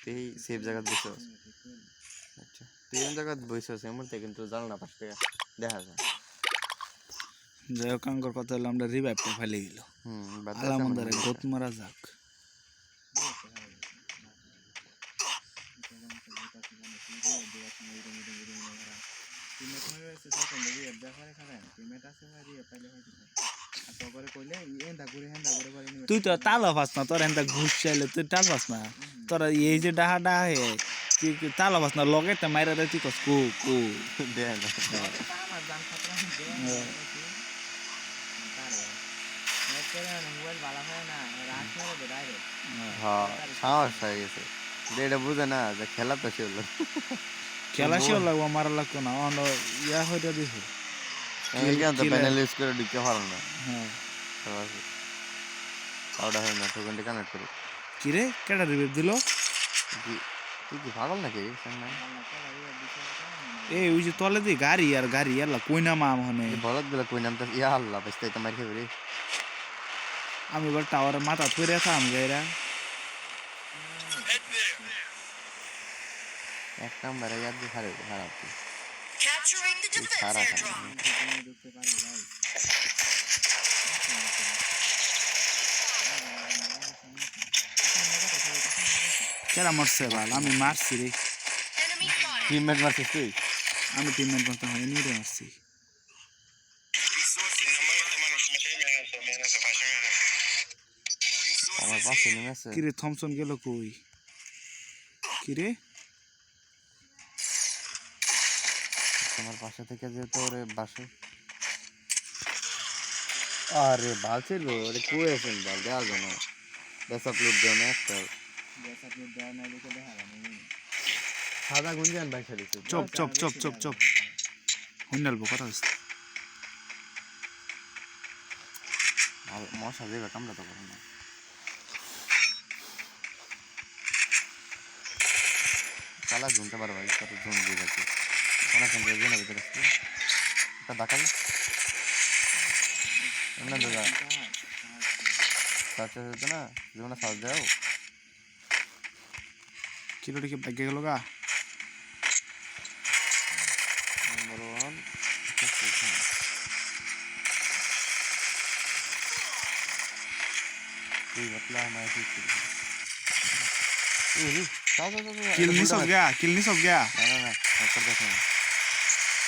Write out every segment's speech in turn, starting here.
তুই সেফ জায়গা বসে আচ্ছা তুই এমন জায়গা বসে আছে এমনতে কিন্তু জানলা পাশ থেকে দেখা যায় যাই হোক আঙ্কর কথা হলো আমরা রিভাইভটা ফেলে গেল আলামদারে গোত মারা যাক তুই তো তালা পাস না তোর এনটা ঘুষ চাইলে তুই টাল পাস না তোর এই যে ডাহা ডাহা হে তুই তালা পাস না লগে তো মাইরা দে তুই কস কু কু সাহস হয়ে গেছে এটা বুঝে না যে খেলা তো সে হলো খেলা সেও লাগবো মারা লাগতো না ইয়া হইটা দিছে প্যানেল ইউজ করে ঢুকে পারো না হ্যাঁ ওটা হয় না টোকেনটি কানেক্ট করো কিরে কেডা রিভাইভ দিল তুই কি পাগল নাকি এই ওই যে তলে দি গাড়ি আর কই নামা মানে বলত গুলো কই নামতে ইয়া আল্লাহ বাস্তে তো মার খেয়ে আমি এবার টাওয়ারে মাথা থুরে থাম গাইরা এক নাম্বারে ইয়াদ দিয়ে খারাপ খারাপ Capturing the defense airdrop. কেডা মরছে বাল আমি মারছি রে Enemy spotted. টিমমেট মারছিস তুই আমি টিমমেট করতে হয় নিয়ে মারছি আমার পাশে নেমে আছে কিরে থমসন গেল কই কিরে আমার পাশে থেকে যেহেতু ওরে বাসে আরে বাল ছিল ওরে কই আছেন বাল দেওয়া যায় না বেসা প্লেট দেওয়া না একটা সাদা গুঞ্জান বাইসা দিচ্ছে চপ চপ চপ চপ চপ হুন্ডালবো কথা হচ্ছে মশা দেবে কামড়া তো করো না চালা ঝুমতে পারো ভাই কত ঝুম দিয়ে যাচ্ছে অনেকক্ষণ দিয়ে জেনে ভিতরে আসছে একটা দেখাই এমন দাদা সার্চ হতো না যেমন সার্চ দাও কিলোটি কি ভাগ্য গেল গা নাম্বার 1 তুই বতলা আমার ঠিক এই किल नहीं सब गया না कर दे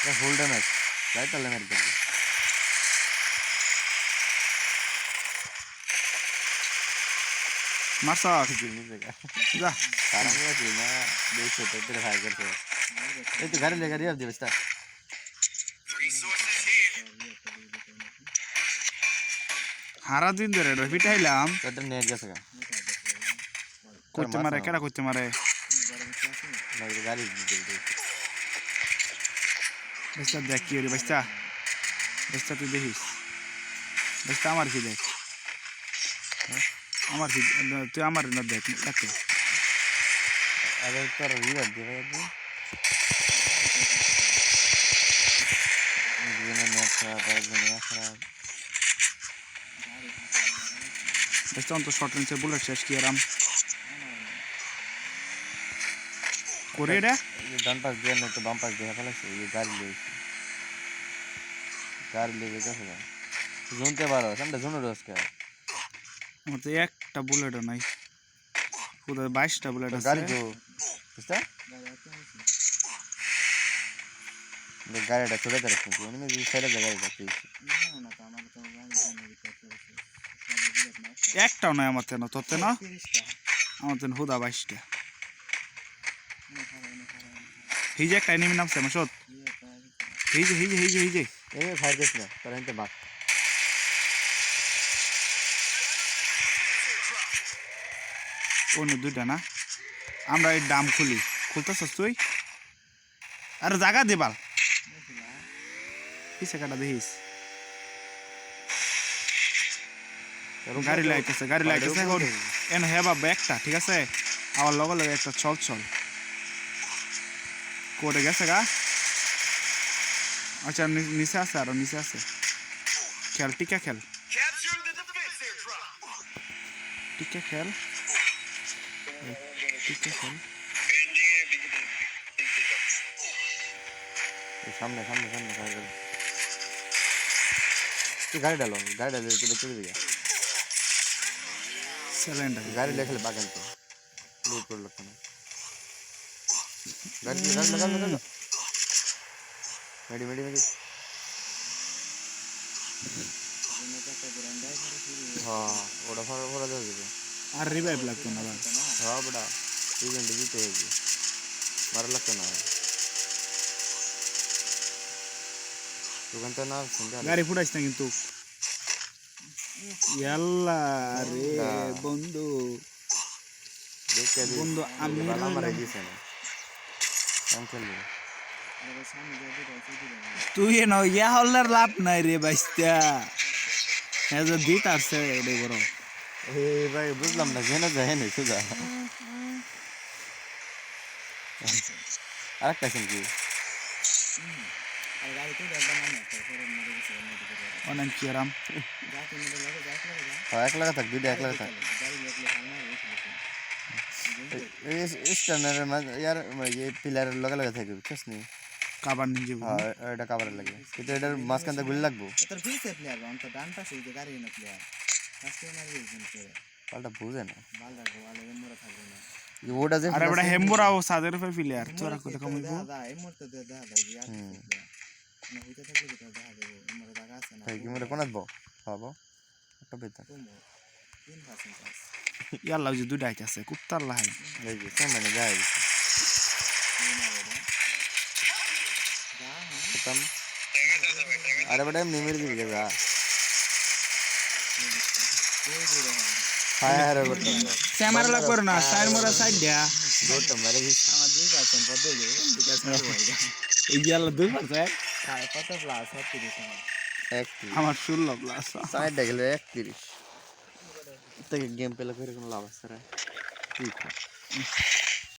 ये होल्ड डैमेज राइट चल मेरे को मारसा किल नहीं देगा जा सारा मेरा किल ना देख तो तेरे भाई करते ये तो गाड़ी लेकर अब दे बस्ता हारा दिन दे रे फिटाइलाम तो नेट गया सका করতে মারে কেডা করতে মারে मेरी गाड़ी दे दे বেস্তা দেখ কি রে বেস্তা তুই দেখিস বেস্তা আমার কি দেখ আমার কি তুই আমার না দেখ কাকে अरे तो रिवर दे भाई ये नेट खराब है दुनिया खराब বেস্তা তো শর্ট রেঞ্জের বুলেট শেষ কি আরাম করে রে ये डान पास दिया नहीं तो बाम पास दिया पहले से ये गाड़ी ले कैसे जा जोनते बारो समझ जोनो रोज का আমার তো একটা বুলেটও নাই পুরো 22টা বুলেট আছে गाड़ी जो किसका ये गाड़ी छोड़ दे रखो तो उनमें ये साइड जगह है একটাও নাই আমার তেন তোর তেন আমার তেন হুদা 22টা এই যে একটা এনিমি নামছে আমার সত এই যে ये फायर देख ले पर इनके बात অন্য দুইটা না আমরা এই ডাম খুলতেছস তুই আরে জায়গা দে বাল কিসে কাটা দেখিস গাড়ি লাইতেছে এখন এন হে বাবা একটা ঠিক আছে আমার লগে একটা চল কোটে গেছে গা আচ্ছা নিচে আছে আরো নিচে আছে খেল টিকা খেল ঠিক আছে এই সামনে সামনে সামনে সামনে তুই গাড়ি ডালো তুই চলে দিকে সিলিন্ডার গাড়ি লেখলে বাগান তো লুট করলো কেন গাড়ি মেডি মেডি মেডি হ্যাঁ ওটা ফরা ফরা দেবে আর রিভাইভ লাগতো না ভাই হ্যাঁ বেটা ইভেন্টে জিতে হয়েছে মারা লাগতো না দোকানটা না শুনতে গাড়ি ফুটাইছ না কিন্তু ইয়াল্লা রে বন্ধু দেখতে বন্ধু আমি বালা মারাই দিয়েছে না আমি খেলবো তুই ন ইয়া হল্লার লাভ নাই রে বাইস্তা হ্যাঁ যে দিত আসছে এটাই বড় এই ভাই বুঝলাম না কেন যায় না সুদা আরেকটা কি অনেক কিরাম এক লাগা থাক দুইটা এক লাগা থাক স্টানের মাঝে ইয়ার এই পিলারের লগে লগে থাকবে বুঝছিস নি কাবার নিয়ে হ্যাঁ এটা কাভারের লাগে কিন্তু এটার মাঝখান থেকে গুলি লাগবো তোর ফিসে প্লেয়ার অন্ত ডান পাশে যে গাড়ি না প্লেয়ার আজকে মারি কিন্তু পাল্টা বুঝে না বাল রাখবো আলে মোরা থাকবে না ওটা যে আরে বড় হেমবুরাও সাদের উপর প্লেয়ার তোরা কত কমাইবো দাদা এই মুহূর্তে দেখা যায় যে না হইতে থাকলে তো দেখা যাবে মোরা জায়গা আছে না তাই কি মরে কোনাত বো হবো একটা বেতা তুমি 3% পাস ইয়াল্লা যে দুইটা আইতাছে কুত্তার লাহাই এই যে সামনে যায় খতম আরে বেটা এমনি মেরে দিবি যা ফায়ার করতে ক্যামেরা লাগ করো না সাইড মোরা সাইড দিয়া গোটা মেরে দিছি আমার 2% কত হয়ে যাবে বিকাশ না হয়ে যাবে এই ইয়াল্লা 2% কত প্লাস 30 আমার 31 আমার 16 প্লাস সাইড গেলে 31 থেকে গেম প্লে করে কোনো লাভ আছে রে ঠিক